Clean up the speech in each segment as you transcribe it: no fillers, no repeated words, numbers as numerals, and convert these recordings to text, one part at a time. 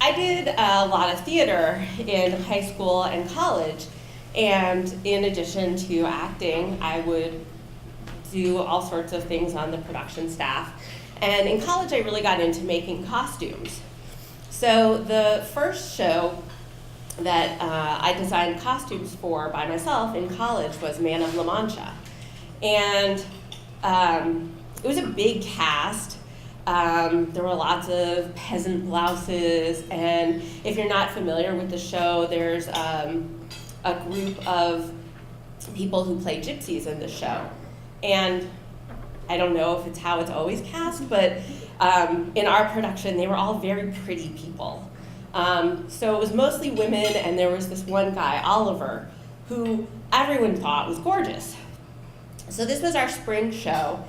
I did a lot of theater in high school and college, and in addition to acting, I would do all sorts of things on the production staff. And in college, I really got into making costumes. So the first show that I designed costumes for by myself in college was Man of La Mancha. And it was a big cast. There were lots of peasant blouses, and if you're not familiar with the show, there's a group of people who play gypsies in the show. And I don't know if it's how it's always cast, but in our production, they were all very pretty people. So it was mostly women, and there was this one guy, Oliver, who everyone thought was gorgeous. So this was our spring show,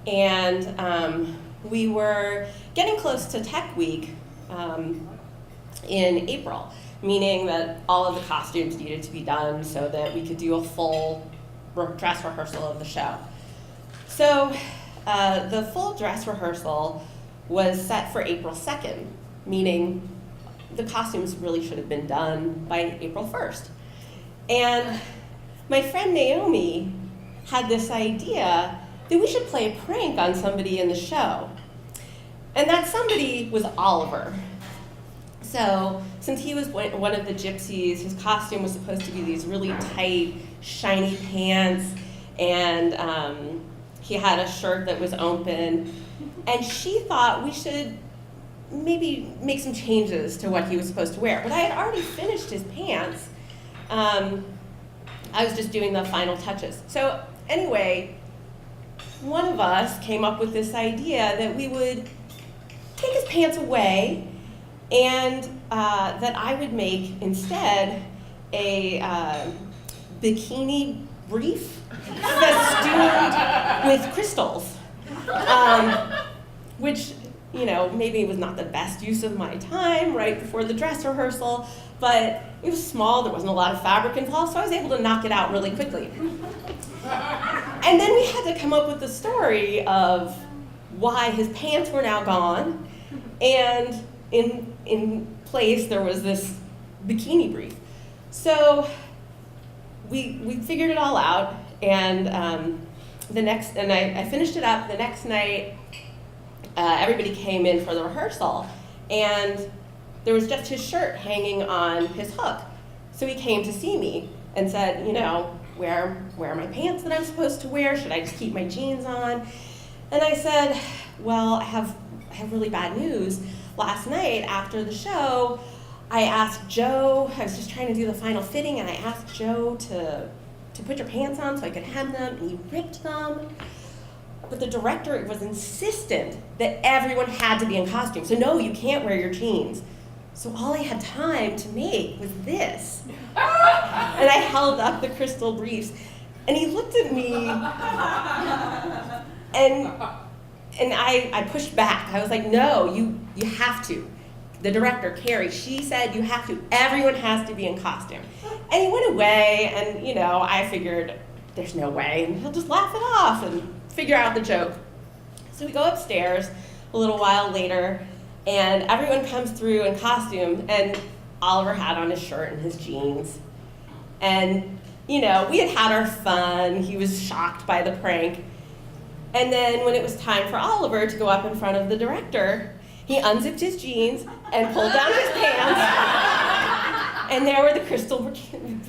and we were getting close to Tech Week in April, meaning that all of the costumes needed to be done so that we could do a full dress rehearsal of the show. So the full dress rehearsal was set for April 2nd, meaning the costumes really should have been done by April 1st. And my friend Naomi had this idea that we should play a prank on somebody in the show. And that somebody was Oliver. So since he was one of the gypsies, his costume was supposed to be these really tight, shiny pants, and he had a shirt that was open. And she thought we should maybe make some changes to what he was supposed to wear. But I had already finished his pants. I was just doing the final touches. So anyway, one of us came up with this idea that we would take his pants away, and that I would make instead a bikini brief festooned with crystals, which, you know, maybe was not the best use of my time right before the dress rehearsal, but it was small, there wasn't a lot of fabric involved, so I was able to knock it out really quickly. And then we had to come up with the story of why his pants were now gone, and in place there was this bikini brief. So we figured it all out, and I finished it up. The next night, everybody came in for the rehearsal, and there was just his shirt hanging on his hook. So he came to see me and said, you know, where are my pants that I'm supposed to wear? Should I just keep my jeans on? And I said, well, I have really bad news. Last night after the show, I asked Joe, I was just trying to do the final fitting, and I asked Joe to put your pants on so I could hem them, and he ripped them. But the director was insistent that everyone had to be in costume. So no, you can't wear your jeans. So all I had time to make was this. And I held up the crystal briefs, and he looked at me, and I pushed back. I was like, no, you have to. The director, Carrie, she said you have to. Everyone has to be in costume. And he went away, and you know, I figured there's no way, and he'll just laugh it off and figure out the joke. So we go upstairs a little while later, and everyone comes through in costume, and Oliver had on his shirt and his jeans. And, you know, we had our fun. He was shocked by the prank. And then when it was time for Oliver to go up in front of the director, he unzipped his jeans and pulled down his pants. And there were the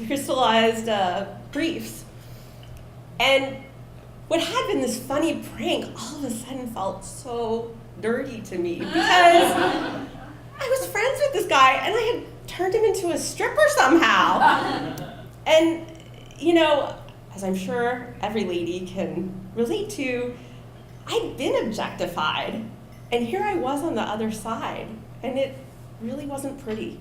crystallized briefs. And what had been this funny prank all of a sudden felt so dirty to me, because I was friends with this guy and I had turned him into a stripper somehow. And, you know, as I'm sure every lady can relate to, I'd been objectified, and here I was on the other side, and it really wasn't pretty.